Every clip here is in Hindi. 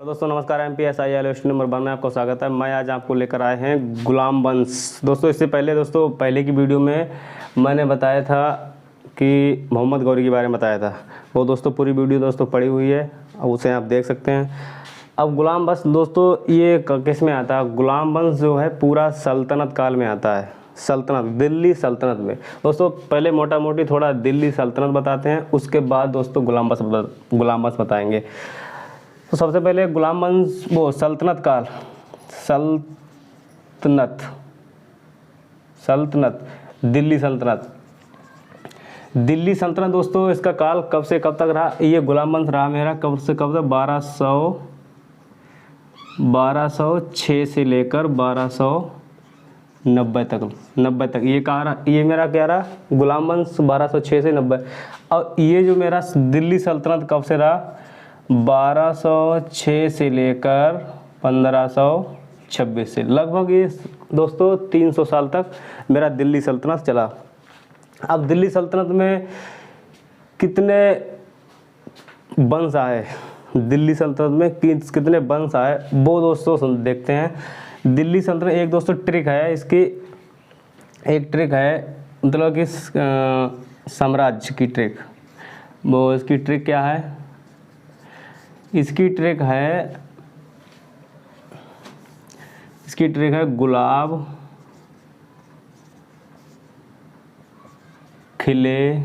तो दोस्तों नमस्कार, MPSIL स्टूडेंट नंबर 1 में आपको स्वागत है। मैं आज आपको लेकर आए हैं गुलाम वंश। दोस्तों इससे पहले पहले की वीडियो में मैंने बताया था कि मोहम्मद गौरी के बारे में बताया था। वो दोस्तों पूरी वीडियो दोस्तों पड़ी हुई है, अब उसे आप देख सकते हैं। अब गुलाम वंश दोस्तों ये किस में आता है? गुलाम वंश जो है पूरा सल्तनत काल में आता है, सल्तनत दिल्ली सल्तनत में। दोस्तों पहले मोटा मोटी थोड़ा दिल्ली सल्तनत बताते हैं, उसके बाद दोस्तों गुलाम वंश बताएंगे। तो सबसे पहले गुलाम वंश वो सल्तनत काल, सल्तनत दिल्ली सल्तनत दोस्तों इसका काल कब से कब तक रहा? ये गुलाम वंश रहा मेरा कब से कब तक? 1206 से लेकर 1290 तक। ये कहाँ रहा? ये मेरा क्या रहा? गुलाम वंश 1206 से 90। और ये जो मेरा दिल्ली सल्तनत कब से रहा? 1206 से लेकर 1526 से, लगभग ये दोस्तों 300 साल तक मेरा दिल्ली सल्तनत चला। अब दिल्ली सल्तनत में कितने वंश आए, दिल्ली सल्तनत में कितने वंश आए वो दोस्तों देखते हैं। दिल्ली सल्तनत एक दोस्तों ट्रिक है इसकी, एक ट्रिक है मतलब कि साम्राज्य की ट्रिक। वो इसकी ट्रिक क्या है? इसकी ट्रिक है गुलाब खिले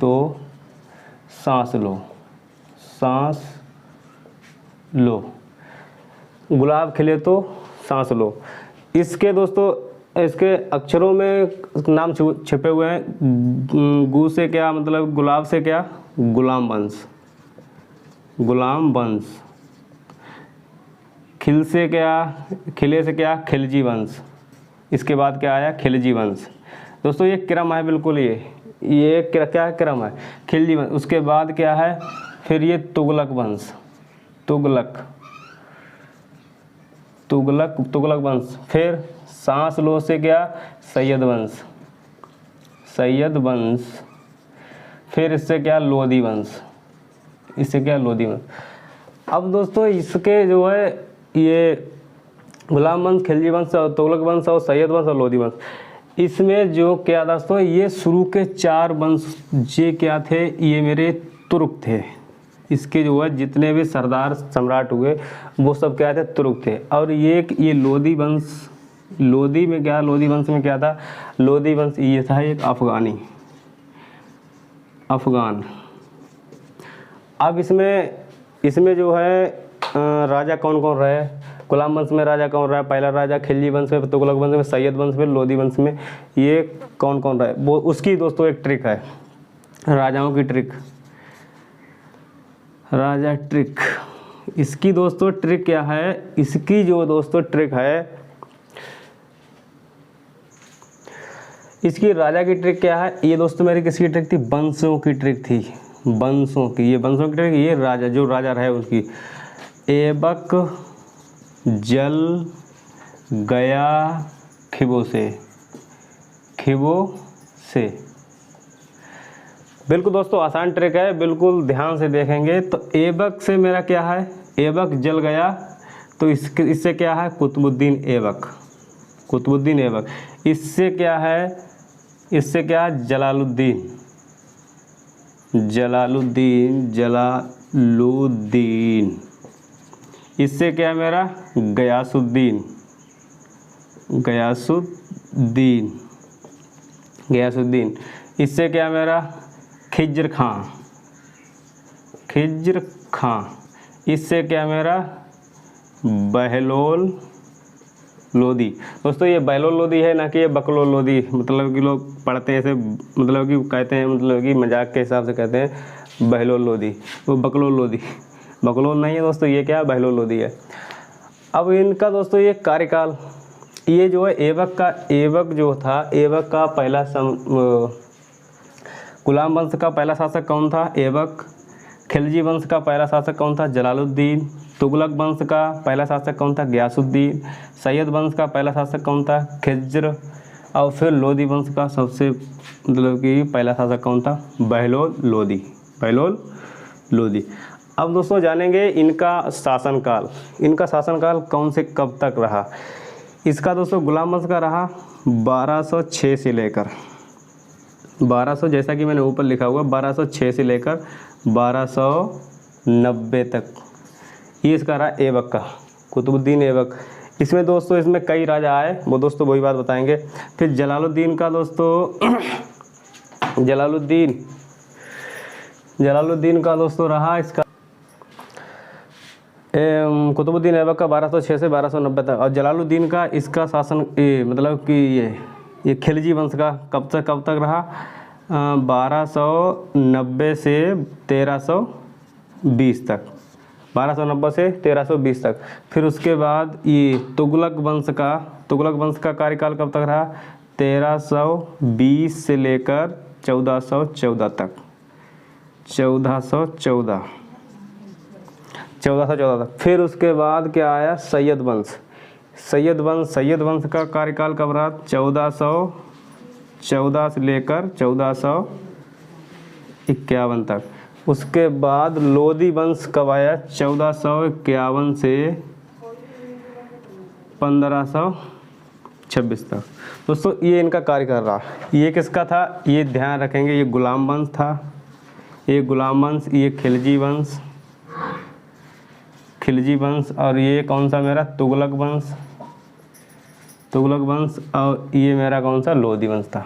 तो सांस लो, गुलाब खिले तो सांस लो। इसके दोस्तों इसके अक्षरों में नाम छिपे हुए हैं। गु से क्या मतलब? गुलाब से क्या? गुलाम वंश। खिल से क्या? खिले से क्या? खिलजी वंश। इसके बाद क्या आया? खिलजी वंश। दोस्तों ये क्रम है बिल्कुल, ये क्या क्रम है? खिलजी वंश। उसके बाद क्या है? फिर ये तुगलक वंश, तुगलक वंश। फिर सांस लो से क्या? सैयद वंश। फिर इससे क्या? लोधी वंश। अब दोस्तों इसके जो है ये गुलाम वंश, खिलजी वंश, तुगलक वंश और सैयद वंश और लोधी वंश, इसमें जो क्या दोस्तों ये शुरू के 4 वंश ये क्या थे? ये मेरे तुर्क थे। इसके जो है जितने भी सरदार सम्राट हुए वो सब क्या थे? तुर्क थे। और ये लोधी वंश, लोधी वंश में क्या था? लोधी वंश ये था एक अफगान। अब इसमें जो है राजा कौन कौन रहे? गुलाम वंश में राजा कौन रहा? पहला राजा खिलजी वंश में, तुगलक वंश में, सैयद वंश में, लोधी वंश में, ये कौन कौन रहे? वो उसकी दोस्तों एक ट्रिक है, राजाओं की ट्रिक, राजा ट्रिक। इसकी दोस्तों ट्रिक क्या है? इसकी जो दोस्तों ट्रिक है, इसकी राजा की ट्रिक क्या है? ये दोस्तों मेरी किसकी ट्रिक थी? वंशों की ट्रिक थी, वंशों की ट्रिक। ये राजा जो राजा रहे उसकी, ऐबक जल गया खिबो से। बिल्कुल दोस्तों आसान ट्रिक है, बिल्कुल ध्यान से देखेंगे तो। ऐबक से मेरा क्या है? ऐबक जल गया तो इससे क्या है? कुतुबुद्दीन ऐबक। इससे क्या है? इससे क्या? जलालुद्दीन। इससे क्या है मेरा? गयासुद्दीन। इससे क्या मेरा? खिज्र खां। इससे क्या मेरा? बहलोल लोधी। दोस्तों ये बहलोल लोधी है ना कि ये बकलोल लोधी, मतलब कि लोग पढ़ते हैं ऐसे, मतलब कि कहते हैं, मतलब कि मजाक के हिसाब से कहते हैं बहलोल लोधी, वो बकलोल लोधी, बकलोल नहीं है दोस्तों, ये क्या है? बहलोल लोधी है। अब इनका दोस्तों ये कार्यकाल, ये जो है ऐबक जो था, ऐबक का पहला गुलाम वंश का पहला शासक कौन था? ऐबक। खिलजी वंश का पहला शासक कौन था? जलालुद्दीन। तुगलक वंश का पहला शासक कौन था? गयासुद्दीन। सैयद वंश का पहला शासक कौन था? खिज्र। और फिर लोधी वंश का सबसे मतलब कि पहला शासक कौन था? बहलोल लोदी। अब दोस्तों जानेंगे इनका शासनकाल। इनका शासनकाल कौन से कब तक रहा। इसका दोस्तों गुलाम वंश का रहा 1206 से लेकर 1200, जैसा कि मैंने ऊपर लिखा हुआ 1206 से लेकर 1290 तक। ये इसका रहा ऐबक का, कुतुबुद्दीन ऐबक। इसमें दोस्तों इसमें कई राजा आए, वो दोस्तों वही बात बताएंगे। फिर जलालुद्दीन का दोस्तों जलालुद्दीन का दोस्तों रहा इसका कुतुबुद्दीन ऐबक का 1206 से 1290 तक। और जलालुद्दीन का इसका शासन मतलब कि ये खिलजी वंश का कब तक रहा 1290 से 1320 तक, 1290 से 1320 तक। फिर उसके बाद ये तुगलक वंश का कार्यकाल कब तक रहा 1320 से लेकर 1414 तक, 1414 तक। फिर उसके बाद क्या आया सैयद वंश का कार्यकाल कब रहा 1414 से लेकर 1451 तक। उसके बाद लोदी वंश कब आया 1451 से 1526 तक। दोस्तों ये इनका कार्यकाल रहा। ये किसका था, ये ध्यान रखेंगे, ये गुलाम वंश था, ये गुलाम वंश, ये खिलजी वंश और ये कौन सा मेरा तुगलक वंश और ये मेरा कौन सा लोदी वंश था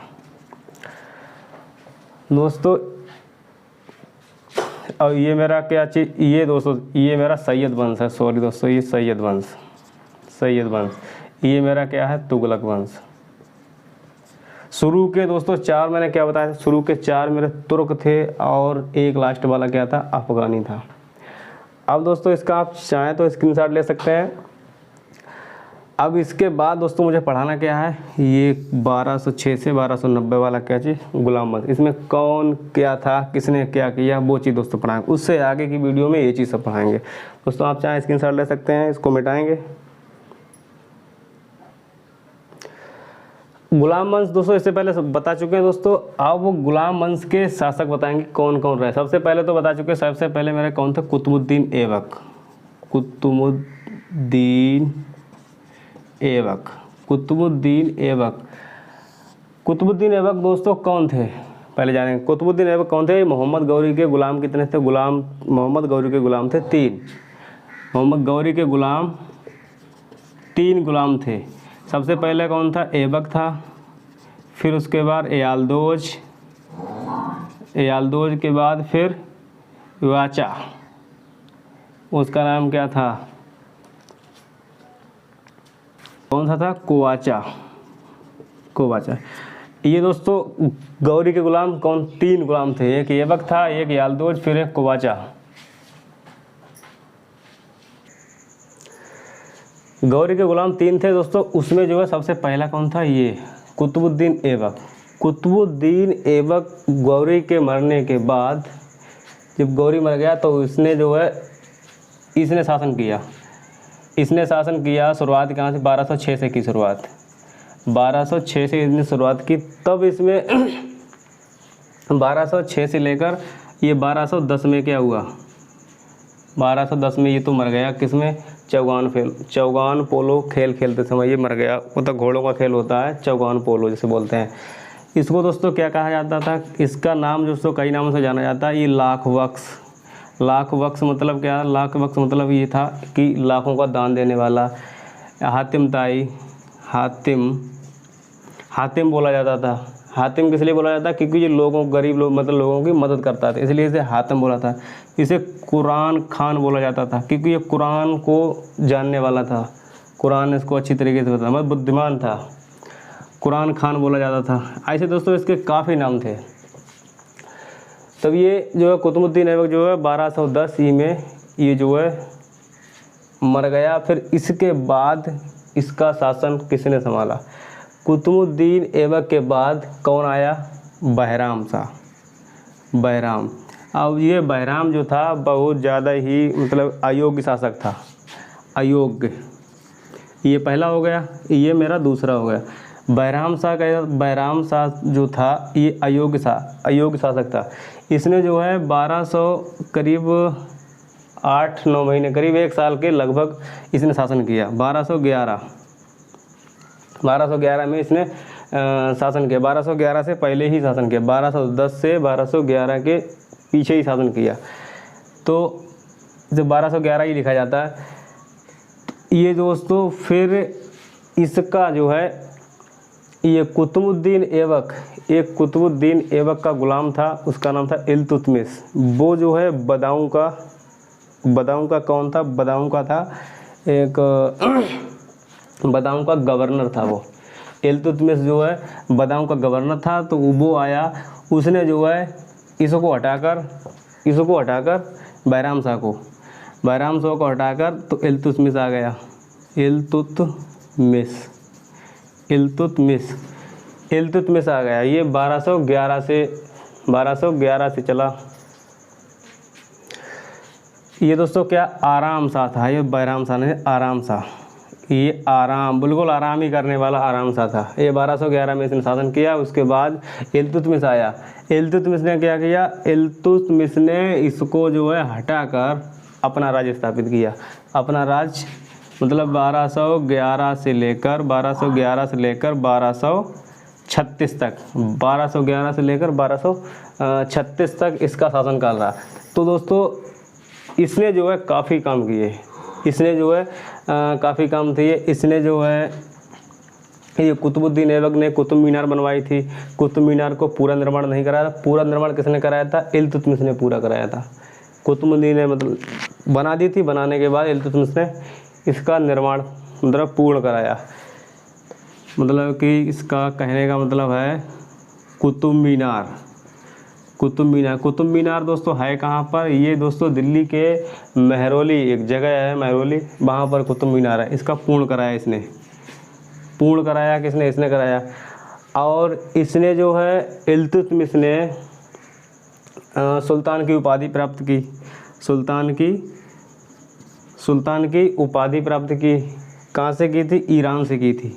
दोस्तों। और ये मेरा क्या चीज़, ये दोस्तों ये मेरा सैयद वंश है, सॉरी दोस्तों ये सैयद वंश। ये मेरा क्या है तुगलक वंश। शुरू के दोस्तों 4 मैंने क्या बताया, शुरू के 4 मेरे तुर्क थे और एक लास्ट वाला क्या था अफगानी था। अब दोस्तों इसका आप चाहें तो स्क्रीनशॉट ले सकते हैं। अब इसके बाद दोस्तों मुझे पढ़ाना क्या है, ये 1206 से 1290 वाला क्या चीज़ गुलाम वंश। इसमें कौन क्या था, किसने क्या किया, वो चीज़ दोस्तों पढ़ाएंगे। उससे आगे की वीडियो में ये चीज़ सब पढ़ाएंगे दोस्तों। आप चाहें स्क्रीनशॉट ले सकते हैं, इसको मिटाएंगे। गुलाम वंश दोस्तों इससे पहले बता चुके हैं दोस्तों। अब वो गुलाम वंश के शासक बताएंगे कौन कौन रहे। सबसे पहले तो बता चुके हैं, सबसे पहले मेरे कौन थे कुतुबुद्दीन ऐबक दोस्तों कौन थे पहले जानेंगे। कुतुबुद्दीन ऐबक कौन थे, मोहम्मद गौरी के गुलाम कितने थे, मोहम्मद गौरी के गुलाम थे 3। मोहम्मद गौरी के गुलाम 3 गुलाम थे। सबसे पहले कौन था ऐबक था, फिर उसके बाद एयालदोज के बाद फिर वाचा, उसका नाम क्या था, कौन सा था कोवाचा। ये दोस्तों गौरी के गुलाम 3 गुलाम थे, एक ऐबक था, एक एयालदोज, फिर एक कोवाचा। गौरी के गुलाम 3 थे दोस्तों। उसमें जो है सबसे पहला कौन था, ये कुतुबुद्दीन ऐबक गौरी के मरने के बाद, जब गौरी मर गया तो इसने शासन किया। शुरुआत कहाँ से 1206 से की शुरुआत, 1206 से इसने शुरुआत की। तब इसमें 1206 से लेकर ये 1210 में क्या हुआ, 1210 में ये तो मर गया। किसमें, चौगान पोलो खेल खेलते समय ये मर गया। वो तो घोड़ों का खेल होता है, चौगान पोलो जिसे बोलते हैं। इसको दोस्तों क्या कहा जाता था, इसका नाम दोस्तों कई नामों से जाना जाता है। ये लाख वक्स मतलब क्या, लाख वक्स मतलब ये था कि लाखों का दान देने वाला। हातिम बोला जाता था। हातिम किस लिए बोला जाता है, क्योंकि ये गरीब लोग मतलब लोगों की मदद करता था, इसलिए इसे हातिम बोला था। इसे कुरान खान बोला जाता था, क्योंकि ये कुरान को जानने वाला था, कुरान इसको अच्छी तरीके से पता, मतलब बुद्धिमान था, कुरान खान बोला जाता था। ऐसे दोस्तों इसके काफ़ी नाम थे। तब ये जो है कुतुबुद्दीन ऐबक जो है 1210 ईस्वी में ये जो है मर गया। फिर इसके बाद इसका शासन किसने संभाला, कुतुबुद्दीन ऐबक के बाद कौन आया, बहराम। अब ये बहराम जो था बहुत ज़्यादा ही मतलब अयोग्य शासक था, अयोग्य। ये पहला हो गया, ये मेरा दूसरा हो गया। बैराम शाह जो था ये अयोग्य शासक था। इसने जो है 1200 करीब 8-9 महीने करीब 1 साल के लगभग इसने शासन किया। 1211 में इसने शासन किया। 1211 से पहले ही शासन किया, 1210 से 1211 के पीछे ही शासन किया। तो जब 1211 ही लिखा जाता है ये दोस्तों, फिर इसका जो है ये कुतुबुद्दीन ऐबक का गुलाम था, उसका नाम था इल्तुतमिश। वो जो है बदाऊं का कौन था? बदाऊं का था एक बदाऊं का गवर्नर था वो। इल्तुतमिश जो है बदाऊं का गवर्नर था। तो वो आया, उसने जो है इसको हटाकर बैराम शाह को हटाकर तो इल्तुतमिश आ गया। इल्तुतमिश आ गया। ये 1211 से चला। ये दोस्तों क्या आराम शाह था, ये बैराम शाह नहीं, आराम शाह। ये बिल्कुल आराम ही करने वाला आराम शाह था। ये 1211 में इसने शासन किया। उसके बाद इल्तुतमिश आया। इल्तुतमिश ने क्या किया? इल्तुतमिश ने इसको जो है हटाकर अपना राज्य स्थापित किया। अपना राज्य मतलब 1211 से लेकर 1236 तक, 1211 से लेकर 1236 तक इसका शासनकाल रहा। तो दोस्तों इसने जो है काफ़ी काम किए। इसने जो है ये कुतुबुद्दीन ऐबक ने कुतुब मीनार बनवाई थी। कुतुब मीनार को पूरा निर्माण नहीं कराया था। पूरा निर्माण किसने कराया था? इल्तुतमिश ने पूरा कराया था। कुतुबुद्दीन ने मतलब बना दी थी, बनाने के बाद इल्तुतमिश ने इसका निर्माण मतलब पूर्ण कराया। मतलब कि इसका कहने का मतलब है कुतुब मीनार दोस्तों है कहाँ पर? ये दोस्तों दिल्ली के महरौली एक जगह है, महरौली, वहाँ पर कुतुब मीनार है। इसका पूर्ण कराया इसने। पूर्ण कराया किसने? इसने कराया। और इसने जो है इल्तुतमिश ने सुल्तान की उपाधि प्राप्त की। सुल्तान की उपाधि प्राप्त की। कहाँ से की थी? ईरान से की थी।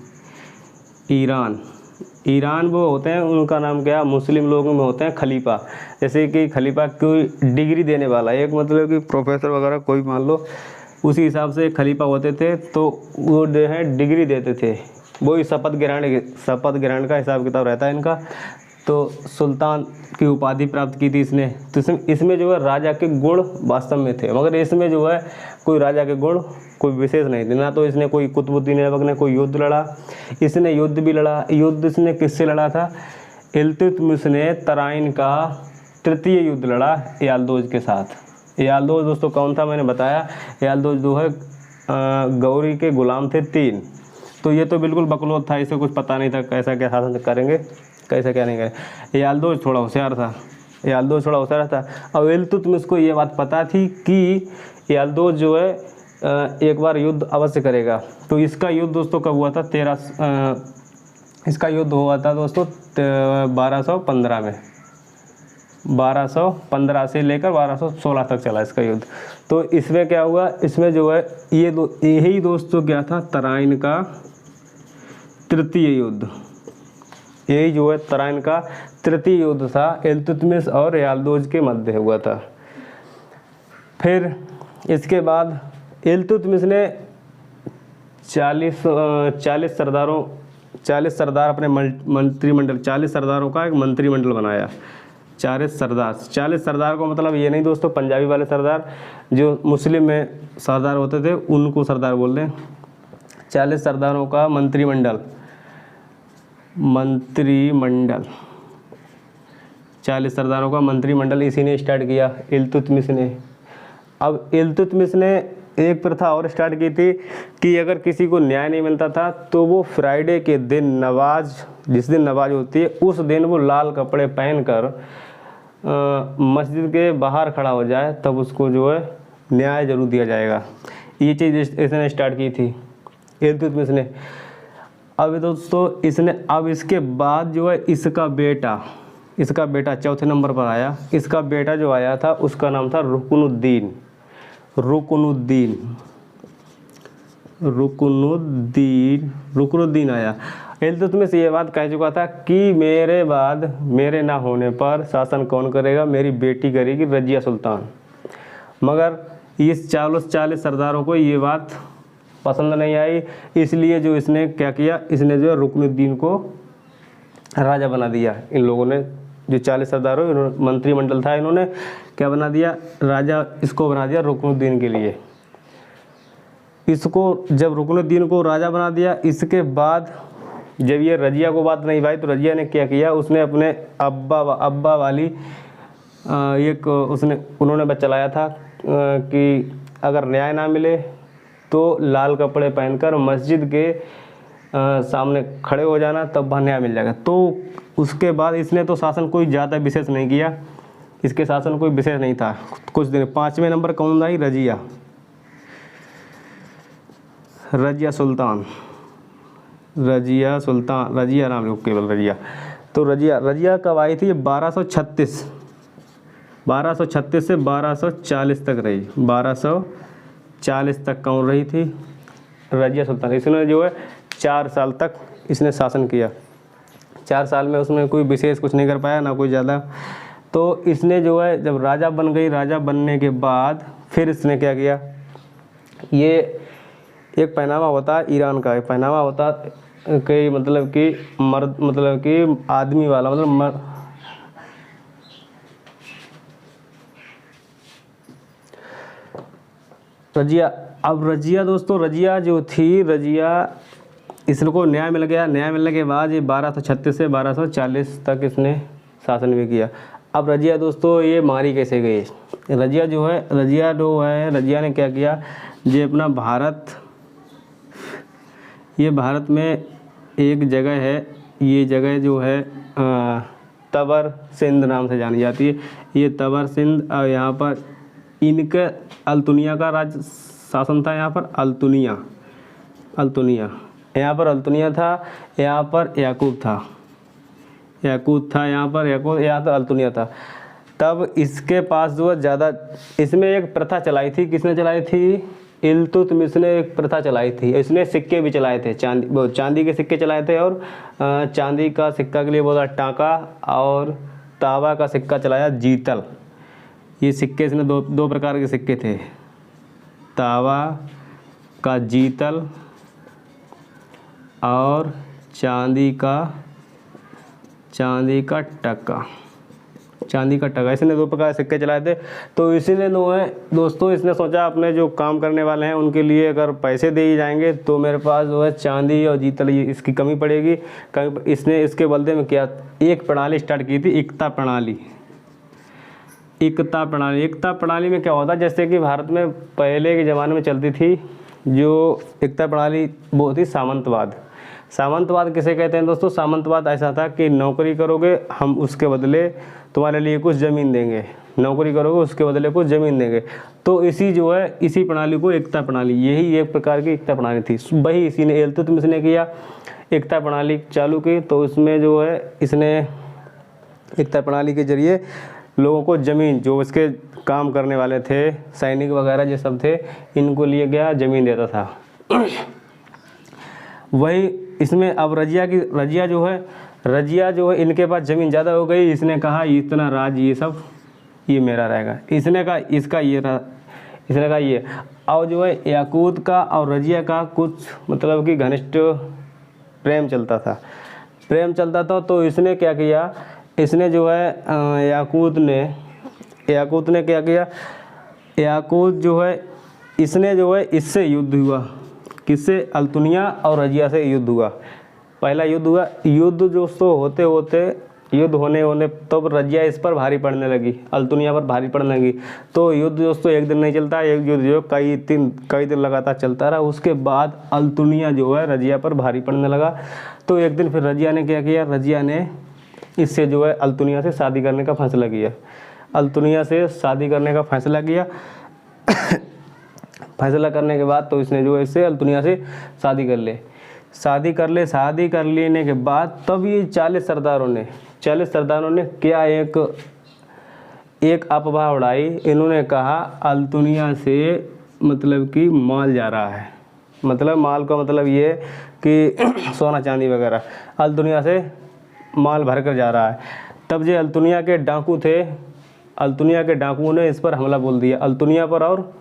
ईरान वो होते हैं, उनका नाम क्या, मुस्लिम लोगों में होते हैं खलीफा। जैसे कि खलीफा कोई डिग्री देने वाला, एक मतलब कि प्रोफेसर वगैरह कोई मान लो, उसी हिसाब से खलीफा होते थे। तो वो जो है डिग्री देते थे। वही शपथ ग्रहण का हिसाब किताब रहता है इनका। तो सुल्तान की उपाधि प्राप्त की थी इसने। तो इसमें जो है राजा के गुण वास्तव में थे, मगर इसमें जो है कोई राजा के गुण कोई विशेष नहीं थे। ना तो इसने कोई कुतुबुद्दीन ऐबक ने कोई युद्ध लड़ा, इसने युद्ध भी लड़ा। युद्ध इसने किससे लड़ा था? इल्तुतमिश ने तराइन का तृतीय युद्ध लड़ा यालदोज के साथ। यालदोज दोस्तों कौन था? मैंने बताया यालदोज जो है गौरी के गुलाम थे 3। तो ये तो बिल्कुल बकलोल था, इसे कुछ पता नहीं था कैसा क्या शासन करेंगे, कैसे क्या नहीं करें। यालदोज थोड़ा होशियार था। और इल्तुतमिश को ये बात पता थी कि यालदोज जो है एक बार युद्ध अवश्य करेगा। तो इसका युद्ध दोस्तों कब हुआ था? इसका युद्ध हुआ था दोस्तों 1215 में। 1215 से लेकर 1216 तक चला इसका युद्ध। तो इसमें क्या हुआ? इसमें जो है यही दोस्तों क्या था? तराइन का तृतीय युद्ध। यही जो है तराइन का तृतीय युद्ध था, इल्तुतमिश और यालदोज के मध्य हुआ था। फिर इसके बाद इल्तुतमिश ने 40 सरदार अपने मंत्रिमंडल, 40 सरदारों का एक मंत्रिमंडल बनाया। 40 सरदार को मतलब ये नहीं दोस्तों पंजाबी वाले सरदार, जो मुस्लिम में सरदार होते थे उनको सरदार बोल रहे हैं। 40 सरदारों का मंत्रिमंडल 40 सरदारों का मंत्रिमंडल इसी ने स्टार्ट किया, इल्तुतमिश ने। अब इल्तुतमिश ने एक प्रथा और स्टार्ट की थी कि अगर किसी को न्याय नहीं मिलता था तो वो फ्राइडे के दिन जिस दिन नवाज होती है उस दिन वो लाल कपड़े पहनकर मस्जिद के बाहर खड़ा हो जाए, तब उसको जो है न्याय जरूर दिया जाएगा। ये चीज़ इसने स्टार्ट की थी इल्तुतमिश ने। अब दोस्तों अब इसके बाद जो है इसका बेटा चौथे नंबर पर आया। इसका बेटा जो आया था उसका नाम था रुकनुद्दीन आया। इल्तुतमिश ये बात कह चुका था कि मेरे बाद मेरे ना होने पर शासन कौन करेगा, मेरी बेटी करेगी रजिया सुल्तान। मगर इस 40 सरदारों को ये बात पसंद नहीं आई, इसलिए जो इसने क्या किया, इसने जो रुकनुद्दीन को राजा बना दिया। इन लोगों ने जो 40 सरदारों मंत्रिमंडल था, इन्होंने क्या बना दिया, राजा इसको बना दिया रुकनुद्दीन के लिए। इसको जब रुकनुद्दीन को राजा बना दिया, इसके बाद जब ये रजिया को बात नहीं भाई, तो रजिया ने क्या किया, उसने अपने अब्बा वाली एक उन्होंने बस चलाया था कि अगर न्याय ना मिले तो लाल कपड़े पहनकर मस्जिद के सामने खड़े हो जाना, तब वहाँ न्याय मिल जाएगा। तो उसके बाद इसने तो शासन कोई ज़्यादा विशेष नहीं किया, इसके शासन कोई विशेष नहीं था कुछ दिन। 5वें नंबर कौन आई, रजिया सुल्तान, रजिया नाम लो केवल रजिया। तो रजिया कब आई थी, 1236 से 1240 तक रही, 1240 तक कौन रही थी, रजिया सुल्तान। इसने जो है 4 साल तक इसने शासन किया। 4 साल में उसने कोई विशेष कुछ नहीं कर पाया, ना कोई ज़्यादा। तो इसने जो है जब राजा बन गई, राजा बनने के बाद फिर इसने क्या किया, ये एक पहनावा होता है ईरान का, एक पहनावा होता कि मतलब कि मर्द, मतलब कि आदमी वाला, मतलब रजिया। अब रजिया दोस्तों, रजिया जो थी, रजिया इसको न्याय मिल गया। न्याय मिलने के बाद ये 1236 से 1240 तक इसने शासन भी किया। अब रजिया दोस्तों ये मारी कैसे गई, रजिया ने क्या किया, ये अपना भारत में एक जगह है, ये जगह जो है तबर सिंध नाम से जानी जाती है। ये तबर सिंध, और यहाँ पर इनके अल्तुनिया का राज शासन था। यहाँ पर अल्तुनिया यहाँ पर अल्तुनिया था, यहाँ पर याकूत था, यहाँ तो अल्तुनिया था। तब इसके पास जो है ज़्यादा, इसमें एक प्रथा चलाई थी, किसने चलाई थी, इल्तुतमिश ने एक प्रथा चलाई थी। इसने सिक्के भी चलाए थे, चांदी के सिक्के चलाए थे, और चांदी का सिक्का के लिए बोला टाका, और तावा का सिक्का चलाया जीतल। ये सिक्के इसने दो प्रकार के सिक्के थे, तावा का जीतल और चांदी का टका। इसने 2 प्रकार के सिक्के चलाए थे। तो इसीलिए दोस्तों इसने सोचा अपने जो काम करने वाले हैं उनके लिए अगर पैसे दिए जाएंगे तो मेरे पास जो है चांदी और जीतल इसकी कमी पड़ेगी। इसने इसके बदले में क्या, एक प्रणाली स्टार्ट की थी, एकता प्रणाली में क्या होता है, जैसे कि भारत में पहले के ज़माने में चलती थी जो एकता प्रणाली, वो थी सामंतवाद किसे कहते हैं दोस्तों, सामंतवाद ऐसा था कि नौकरी करोगे हम उसके बदले तुम्हारे लिए कुछ ज़मीन देंगे, नौकरी करोगे उसके बदले कुछ ज़मीन देंगे। तो इसी प्रणाली को एकता प्रणाली, यही एक प्रकार की एकता प्रणाली थी। वही इसी ने इल्तुतमिश ने किया, एकता प्रणाली चालू की। तो उसमें जो है इसने एकता प्रणाली के जरिए लोगों को ज़मीन, जो इसके काम करने वाले थे, सैनिक वगैरह जो सब थे, इनको लिए गया ज़मीन देता था। वही इसमें अब रजिया जो है इनके पास ज़मीन ज़्यादा हो गई। इसने कहा इतना राज ये सब ये मेरा रहेगा। इसने कहा इसका ये, और जो है याकूत का और रजिया का कुछ मतलब कि घनिष्ठ प्रेम चलता था। तो इसने क्या किया, इसने जो है याकूत ने क्या किया, इसने जो है इससे युद्ध हुआ, किससे, अल्तुनिया और रजिया से युद्ध हुआ। पहला युद्ध हुआ, युद्ध दोस्तों होते होने तब रजिया इस पर भारी पड़ने लगी, अल्तुनिया पर भारी पड़ने लगी। तो युद्ध दोस्तों एक दिन नहीं चलता, एक युद्ध जो कई दिन लगातार चलता रहा। उसके बाद अल्तुनिया जो है रजिया पर भारी पड़ने लगा। तो एक दिन फिर रजिया ने क्या किया, रजिया ने इससे जो है अल्तुनिया से शादी करने का फैसला किया। फैसला करने के बाद तो इसने जो है इससे अल्तुनिया से शादी कर लेने के बाद तब ये 40 सरदारों ने क्या एक अफवाह उड़ाई। इन्होंने कहा अल्तुनिया से मतलब कि माल जा रहा है, मतलब माल का मतलब ये कि सोना चांदी वगैरह अल दुनिया से माल भर कर जा रहा है। तब जो अल्तुनिया के डाकू थे, अल्तुनिया के डाकुओं ने इस पर हमला बोल दिया, अल्तुनिया पर और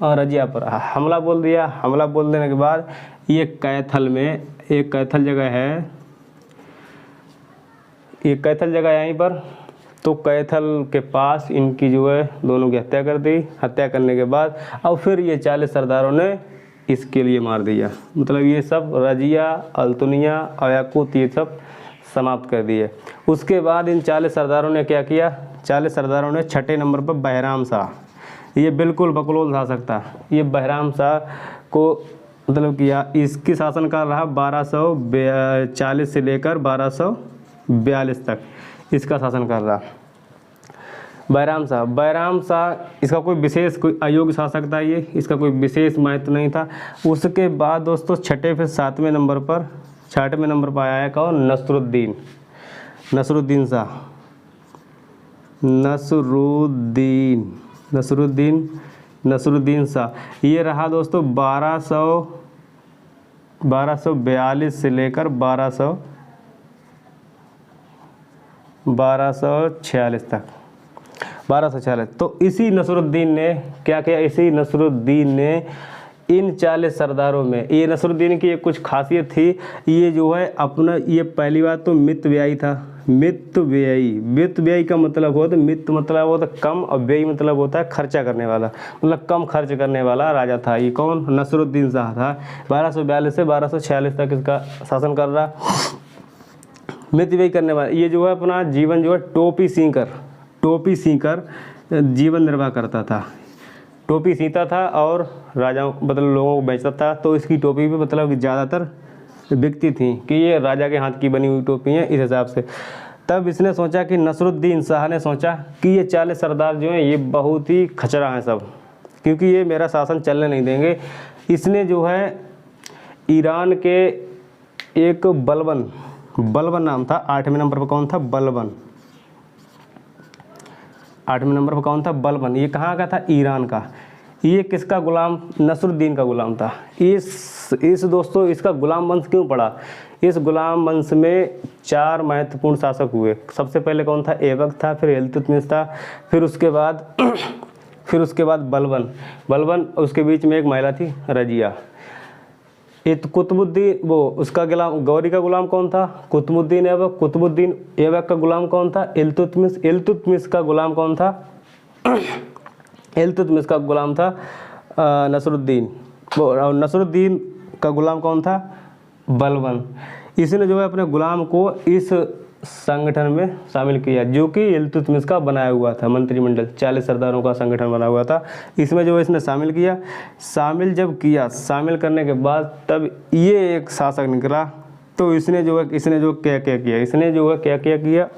रजिया पर हमला बोल दिया। हमला बोल देने के बाद ये कैथल में, एक कैथल जगह है, ये कैथल जगह है यहीं पर, तो कैथल के पास इनकी जो है दोनों की हत्या कर दी। हत्या करने के बाद और फिर ये 40 सरदारों ने इसके लिए मार दिया। मतलब ये सब रजिया, अल्तुनिया और याकूत ये सब समाप्त कर दिए। उसके बाद इन 40 सरदारों ने क्या किया, 40 सरदारों ने छठे नंबर पर बहराम शाह, ये बिल्कुल बकलोल शासक था, ये बहराम शाह को मतलब किया। इसकी शासनकाल रहा 1240 से लेकर 1242 तक इसका शासनकाल रहा। बहराम शाह इसका कोई विशेष कोई अयोग्य शासक था, ये इसका कोई विशेष महत्व नहीं था। उसके बाद दोस्तों छठे फिर सातवें नंबर पर, छठवें नंबर पर आया है कौन, नसरुद्दीन, नसरुद्दीन शाह, नसरुद्दीन शाह। ये रहा दोस्तों 1242 से लेकर 1246 तक, 1246। तो इसी नसरुद्दीन ने क्या किया, इसी नसरुद्दीन ने इन 40 सरदारों में, ये नसरुद्दीन की एक कुछ खासियत थी, ये जो है अपना, ये पहली बात तो मितव्ययी था। मितव्ययी का मतलब होता है, मित मतलब होता है कम और व्ययी मतलब होता है खर्चा करने वाला, मतलब कम खर्च करने वाला राजा था। ये कौन, नसरुद्दीन शाह था। 1242 से 1246 तक इसका शासन कर रहा। मितव्ययी करने वाला, ये जो है अपना जीवन जो है टोपी सीकर जीवन निर्वाह करता था। टोपी सीता था और राजाओं मतलब लोगों को बेचता था। तो इसकी टोपी भी मतलब ज़्यादातर बिकती थी कि ये राजा के हाथ की बनी हुई टोपी है, इस हिसाब से। तब इसने सोचा कि नसरुद्दीन शाह ने सोचा कि ये 40 सरदार जो हैं ये बहुत ही खचरा हैं सब, क्योंकि ये मेरा शासन चलने नहीं देंगे। इसने जो है ईरान के एक बलबन नाम था, 8वें नंबर पर कौन था, बलबन, 8वें नंबर पर कौन था, बलबन। ये कहाँ का था, ईरान का। ये किसका गुलाम, नसरुद्दीन का गुलाम था। इस दोस्तों इसका गुलाम वंश क्यों पड़ा, इस गुलाम वंश में 4 महत्वपूर्ण शासक हुए। सबसे पहले कौन था, ऐबक था, फिर इल्तुतमिश था, फिर उसके बाद बलबन, उसके बीच में एक महिला थी रजिया। कुतुबुद्दीन वो उसका गुलाम, गौरी का गुलाम कौन था, कुतुबुद्दीन ऐबक। कुतुबुद्दीन ऐबक का गुलाम कौन था, इल्तुतमिश का गुलाम कौन था, इल्तुतमिश का गुलाम था नसरुद्दीन। और नसरुद्दीन का गुलाम कौन था, बलबन। इसने जो है अपने गुलाम को इस संगठन में शामिल किया, जो कि इल्तुतमिश का बनाया हुआ था मंत्रिमंडल, 40 सरदारों का संगठन बना हुआ था। इसमें जो है इसने शामिल किया। शामिल करने के बाद तब ये एक शासक निकला। तो इसने जो क्या किया,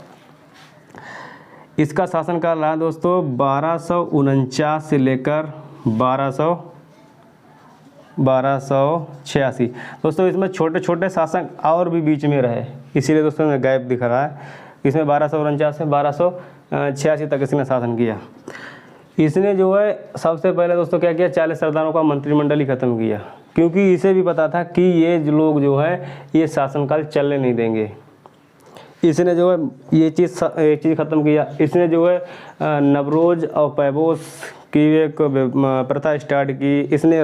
इसका शासनकाल रहा दोस्तों 1249 से लेकर 1286। दोस्तों इसमें छोटे छोटे शासक और भी बीच में रहे, इसीलिए दोस्तों में गैप दिख रहा है। इसमें 1249 से 1286 तक इसने शासन किया। इसने जो है सबसे पहले दोस्तों क्या किया, 40 सरदारों का मंत्रिमंडल ही ख़त्म किया, क्योंकि इसे भी पता था कि ये लोग जो है ये शासनकाल चलने नहीं देंगे। इसने जो है ये चीज़ ख़त्म किया। इसने जो है नवरोज और पैबोस की एक प्रथा स्टार्ट की। इसने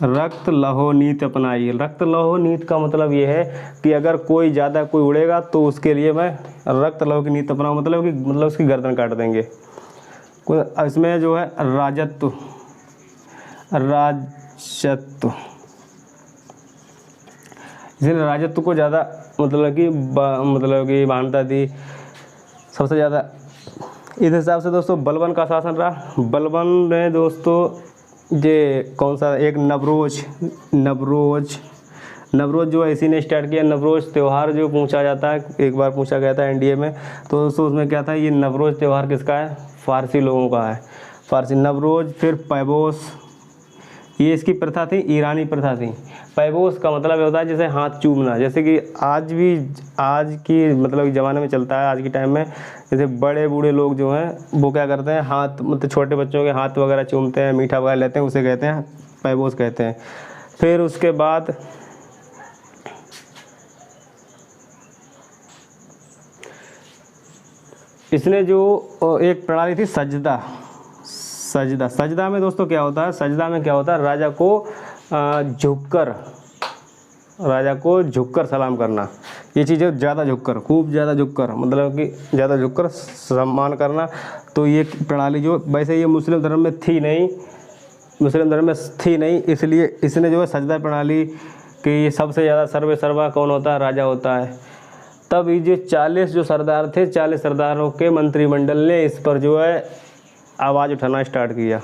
रक्त लहो नीति अपनाई। रक्त लहो नीति का मतलब ये है कि अगर कोई ज़्यादा कोई उड़ेगा तो उसके लिए मैं रक्त लहो की नीति अपनाऊँ, मतलब उसकी गर्दन काट देंगे। इसमें जो है राजत्व इसलिए राजत्व को ज़्यादा मतलब कि मान्यता दी सबसे ज़्यादा। इस हिसाब से दोस्तों बलबन का शासन रहा। बलबन ने दोस्तों ये कौन सा, एक नवरोज जो है इसी ने स्टार्ट किया। नवरोज त्यौहार जो पूछा जाता है, एक बार पूछा गया था एनडीए में, तो दोस्तों उसमें क्या था, ये नवरोज त्यौहार किसका है, फारसी लोगों का है, फारसी। नवरोज, फिर पैबोस, ये इसकी प्रथा थी, ईरानी प्रथा थी। पैबोस का मतलब ये होता है जैसे हाथ चूमना, जैसे कि आज की मतलब ज़माने में चलता है, आज के टाइम में जैसे बड़े बूढ़े लोग जो हैं वो क्या करते हैं, हाथ मतलब छोटे बच्चों के हाथ वगैरह चूमते हैं, मीठा वगैरह लेते हैं, उसे कहते हैं पैबोस कहते हैं। फिर उसके बाद इसने जो एक प्रणाली थी सजदा में दोस्तों क्या होता है, सजदा में क्या होता है, राजा को झुककर सलाम करना। ये चीज़ें ज़्यादा झुककर, खूब ज़्यादा झुककर, मतलब कि ज़्यादा झुककर सम्मान करना। तो ये प्रणाली जो वैसे ये मुस्लिम धर्म में थी नहीं, इसलिए इसने जो है सजदा प्रणाली कि सबसे ज़्यादा सर्वे सर्वा कौन होता है, राजा होता है। तब ये जो 40 जो सरदार थे, 40 सरदारों के मंत्रिमंडल ने इस पर जो है आवाज़ उठाना स्टार्ट किया।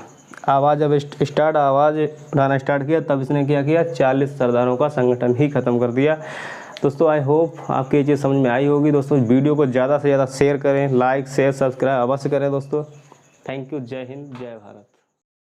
आवाज़ उठाना स्टार्ट किया, तब इसने क्या किया, 40 सरदारों का संगठन ही ख़त्म कर दिया। दोस्तों आई होप आपको ये चीज़ समझ में आई होगी। दोस्तों वीडियो को ज़्यादा से ज़्यादा शेयर करें, लाइक शेयर सब्सक्राइब अवश्य करें दोस्तों। Thank you. जय हिंद, जय भारत।